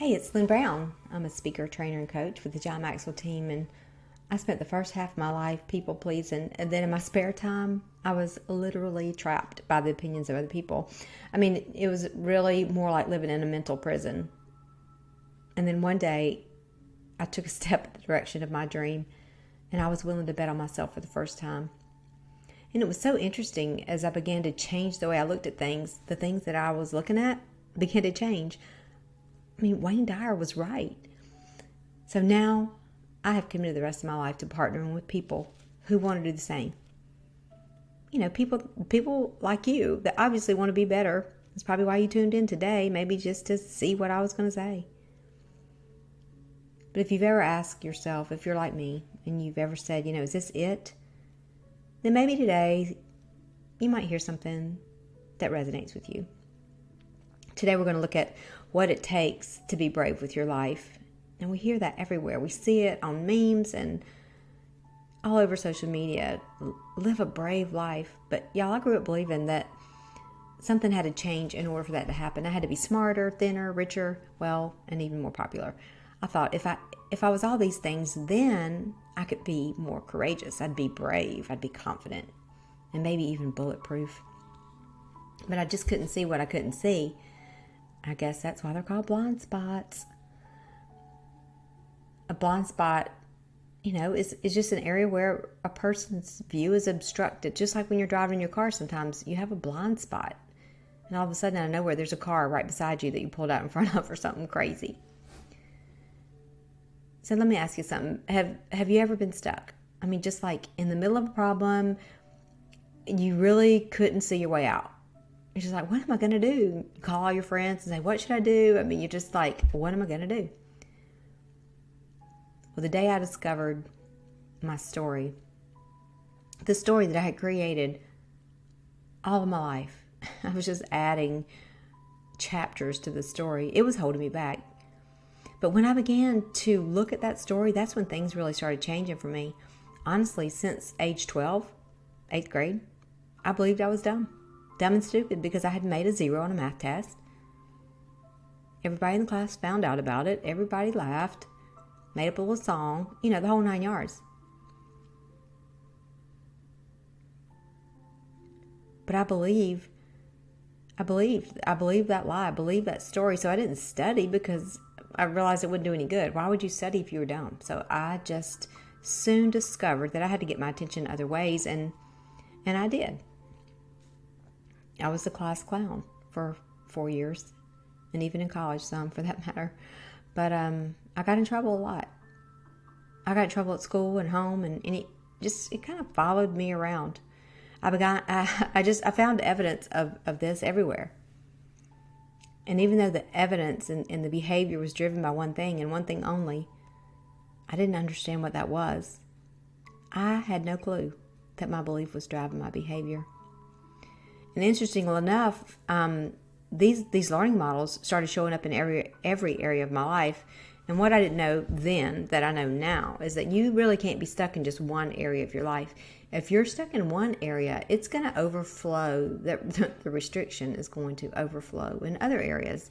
Hey, it's Lynn Brown. I'm a speaker, trainer, and coach with the John Maxwell team, and I spent the first half of my life people pleasing, and then in my spare time, I was literally trapped by the opinions of other people. I mean, it was really more like living in a mental prison. And then one day, I took a step in the direction of my dream, and I was willing to bet on myself for the first time. And it was so interesting as I began to change the way I looked at things, the things that I was looking at began to change. I mean, Wayne Dyer was right. So now I have committed the rest of my life to partnering with people who want to do the same. You know, people like you that obviously want to be better. That's probably why you tuned in today, maybe just to see what I was going to say. But if you've ever asked yourself, if you're like me, and you've ever said, is this it? Then maybe today you might hear something that resonates with you. Today we're going to look at what it takes to be brave with your life. And we hear that everywhere. We see it on memes and all over social media. Live a brave life. But y'all, I grew up believing that something had to change in order for that to happen. I had to be smarter, thinner, richer, well, and even more popular. I thought if I was all these things, then I could be more courageous. I'd be brave. I'd be confident. And maybe even bulletproof. But I just couldn't see what I couldn't see. I guess that's why they're called blind spots. A blind spot, is just an area where a person's view is obstructed. Just like when you're driving your car, sometimes you have a blind spot. And all of a sudden, out of nowhere, there's a car right beside you that you pulled out in front of or something crazy. So let me ask you something. Have you ever been stuck? I mean, just like in the middle of a problem, you really couldn't see your way out. You're just like, what am I going to do? You call all your friends and say, what should I do? I mean, you're just like, what am I going to do? Well, the day I discovered my story, the story that I had created all of my life, I was just adding chapters to the story. It was holding me back. But when I began to look at that story, that's when things really started changing for me. Honestly, since age 12, 8th grade, I believed I was dumb and stupid because I had made a 0 on a math test. Everybody in the class found out about it. Everybody laughed, made up a little song, the whole 9 yards. But I believed that lie. I believed that story. So I didn't study because I realized it wouldn't do any good. Why would you study if you were dumb? So I just soon discovered that I had to get my attention other ways, and I did. I was the class clown for 4 years, and even in college, some for that matter. But I got in trouble a lot. I got in trouble at school and home, and it kind of followed me around. I found evidence of this everywhere. And even though the evidence and the behavior was driven by one thing and one thing only, I didn't understand what that was. I had no clue that my belief was driving my behavior. And interestingly enough, these learning models started showing up in every area of my life. And what I didn't know then that I know now is that you really can't be stuck in just one area of your life. If you're stuck in one area, it's going to overflow. The restriction is going to overflow in other areas.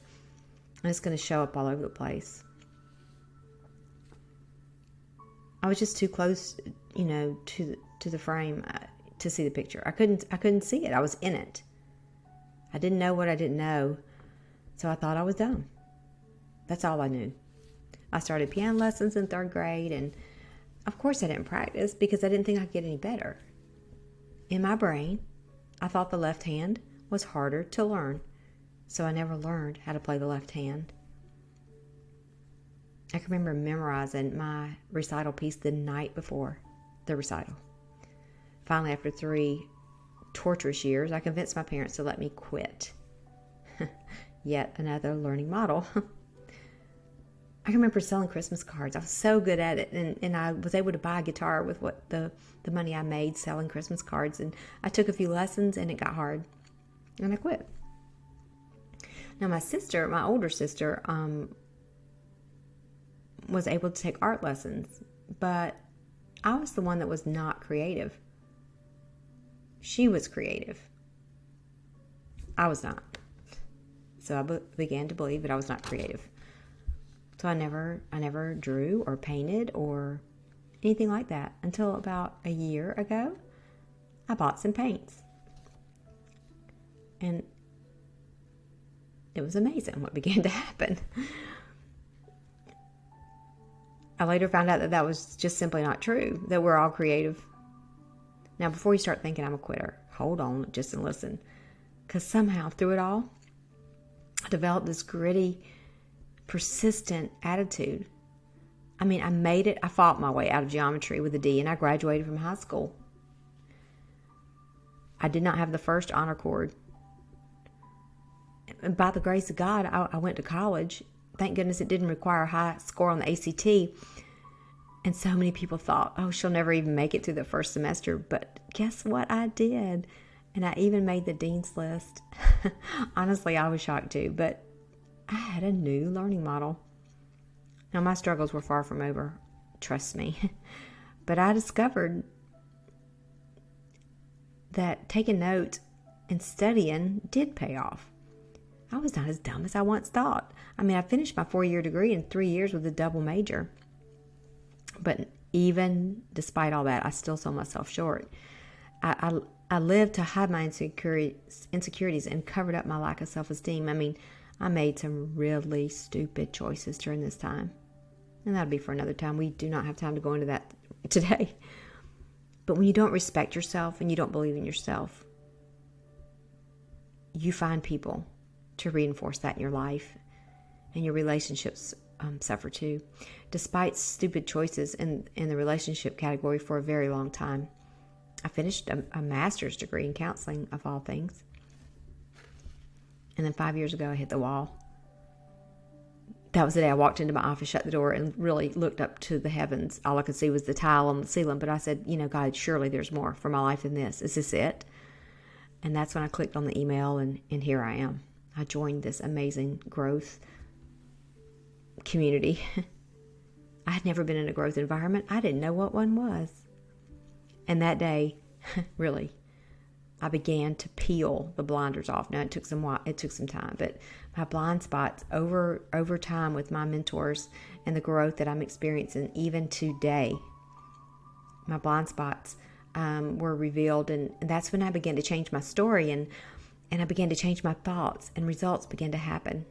And it's going to show up all over the place. I was just too close, to the frame to see the picture. I couldn't see it. I was in it. I didn't know what I didn't know. So I thought I was dumb. That's all I knew. I started piano lessons in 3rd grade, and of course I didn't practice because I didn't think I'd get any better. In my brain, I thought the left hand was harder to learn, so I never learned how to play the left hand. I can remember memorizing my recital piece the night before the recital. Finally, after 3 torturous years, I convinced my parents to let me quit. Yet another learning model. I can remember selling Christmas cards. I was so good at it, and I was able to buy a guitar with what the money I made selling Christmas cards. And I took a few lessons, and it got hard, and I quit. Now, my older sister, was able to take art lessons, but I was the one that was not creative. She was creative. I was not. So I began to believe that I was not creative. So I never drew or painted or anything like that until about a year ago. I bought some paints. And it was amazing what began to happen. I later found out that that was just simply not true, that we're all creative. Now, before you start thinking I'm a quitter, hold on just and listen. Because somehow through it all, I developed this gritty, persistent attitude. I mean, I made it. I fought my way out of geometry with a D, and I graduated from high school. I did not have the first honor cord. And by the grace of God, I went to college. Thank goodness it didn't require a high score on the ACT. And so many people thought, oh, she'll never even make it through the first semester. But guess what? I did. And I even made the dean's list. Honestly, I was shocked too. But I had a new learning model. Now, my struggles were far from over. Trust me. But I discovered that taking notes and studying did pay off. I was not as dumb as I once thought. I mean, I finished my 4-year degree in 3 years with a double major. But even despite all that, I still saw myself short. I lived to hide my insecurities and covered up my lack of self-esteem. I mean, I made some really stupid choices during this time. And that'll be for another time. We do not have time to go into that today. But when you don't respect yourself and you don't believe in yourself, you find people to reinforce that in your life, and your relationships suffer too. Despite stupid choices in the relationship category for a very long time, I finished a master's degree in counseling, of all things. And then 5 years ago, I hit the wall. That was the day I walked into my office, shut the door, and really looked up to the heavens. All I could see was the tile on the ceiling. But I said, God, surely there's more for my life than this. Is this it? And that's when I clicked on the email, and here I am. I joined this amazing growth community. I had never been in a growth environment. I didn't know what one was. And that day, really, I began to peel the blinders off. Now, it took some time, but my blind spots over time with my mentors and the growth that I'm experiencing even today, my blind spots were revealed, and that's when I began to change my story, and I began to change my thoughts, and results began to happen.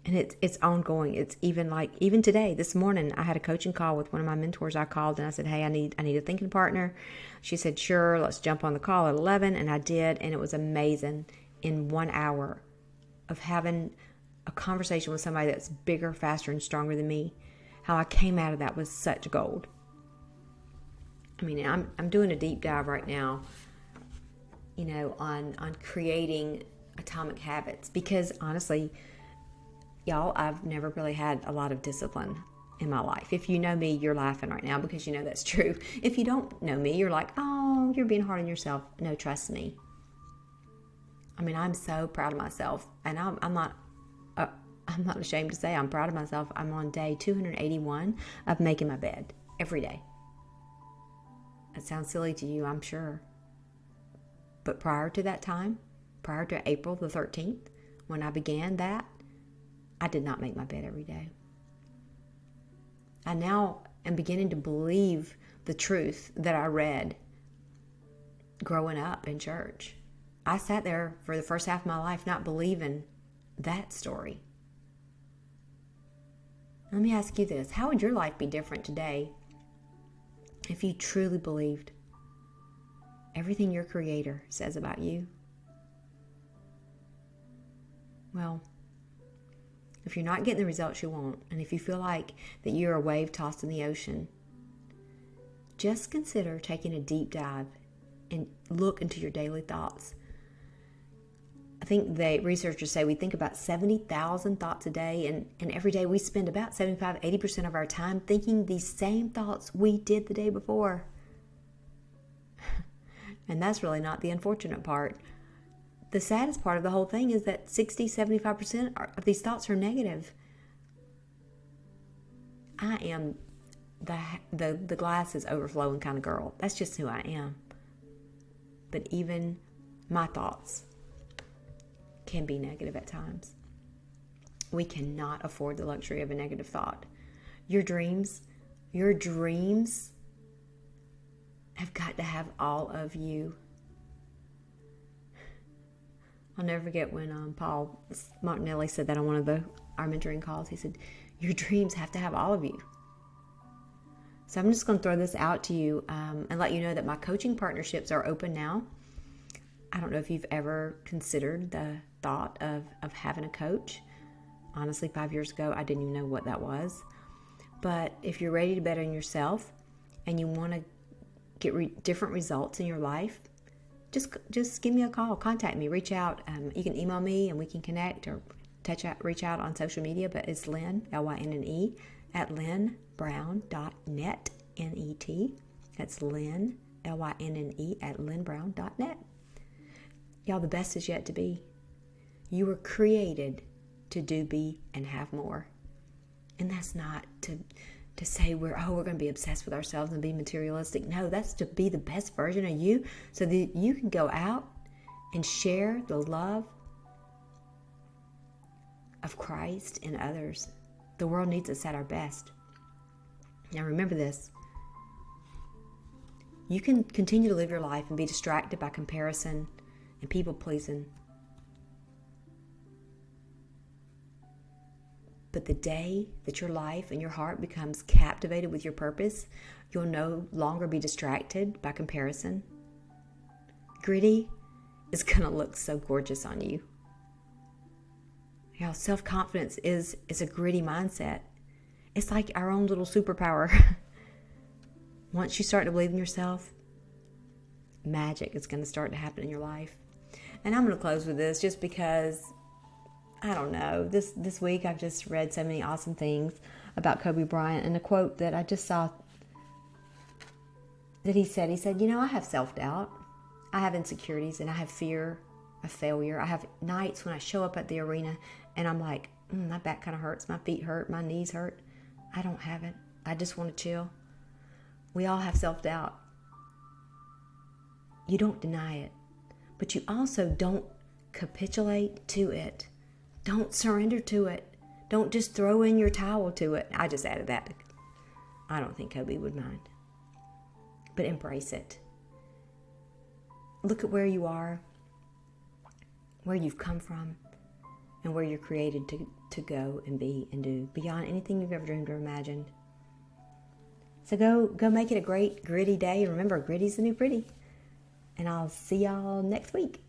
And it's ongoing. It's even today, this morning, I had a coaching call with one of my mentors. I called and I said, hey, I need a thinking partner. She said, sure, let's jump on the call at 11. And I did. And it was amazing in 1 hour of having a conversation with somebody that's bigger, faster, and stronger than me. How I came out of that was such gold. I mean, I'm doing a deep dive right now, on creating atomic habits, because honestly, y'all, I've never really had a lot of discipline in my life. If you know me, you're laughing right now because you know that's true. If you don't know me, you're like, oh, you're being hard on yourself. No, trust me. I mean, I'm so proud of myself, and I'm not ashamed to say I'm proud of myself. I'm on day 281 of making my bed every day. It sounds silly to you, I'm sure. But prior to that time, prior to April the 13th, when I began that, I did not make my bed every day. I now am beginning to believe the truth that I read growing up in church. I sat there for the first half of my life not believing that story. Let me ask you this. How would your life be different today if you truly believed everything your Creator says about you? Well, if you're not getting the results you want, and if you feel like that you're a wave tossed in the ocean, just consider taking a deep dive and look into your daily thoughts. I think researchers say we think about 70,000 thoughts a day, and every day we spend about 75-80% of our time thinking these same thoughts we did the day before. And that's really not the unfortunate part. The saddest part of the whole thing is that 60-75% of these thoughts are negative. I am the glass is overflowing kind of girl. That's just who I am. But even my thoughts can be negative at times. We cannot afford the luxury of a negative thought. Your dreams have got to have all of you. I'll never forget when Paul Martinelli said that on one of our mentoring calls. He said, your dreams have to have all of you. So I'm just going to throw this out to you and let you know that my coaching partnerships are open now. I don't know if you've ever considered the thought of having a coach. Honestly, 5 years ago, I didn't even know what that was. But if you're ready to better yourself and you want to get different results in your life, just give me a call, contact me, reach out. You can email me and we can connect, or reach out on social media. But it's Lynn, Lynne, at lynnbrown.net, N-E-T. That's Lynn, Lynne, at lynnbrown.net. Y'all, the best is yet to be. You were created to do, be, and have more. And that's not to say we're going to be obsessed with ourselves and be materialistic. No, that's to be the best version of you so that you can go out and share the love of Christ in others. The world needs us at our best. Now remember this. You can continue to live your life and be distracted by comparison and people pleasing. But the day that your life and your heart becomes captivated with your purpose, you'll no longer be distracted by comparison. Gritty is going to look so gorgeous on you. Self-confidence is a gritty mindset. It's like our own little superpower. Once you start to believe in yourself, magic is going to start to happen in your life. And I'm going to close with this just because, I don't know, this week I've just read so many awesome things about Kobe Bryant, and a quote that I just saw that he said, I have self-doubt, I have insecurities, and I have fear of failure. I have nights when I show up at the arena and I'm like, my back kind of hurts, my feet hurt, my knees hurt. I don't have it. I just want to chill. We all have self-doubt. You don't deny it, but you also don't capitulate to it. Don't surrender to it. Don't just throw in your towel to it. I just added that. I don't think Kobe would mind. But embrace it. Look at where you are, where you've come from, and where you're created to go and be and do beyond anything you've ever dreamed or imagined. So go make it a great, gritty day. Remember, gritty's the new pretty. And I'll see y'all next week.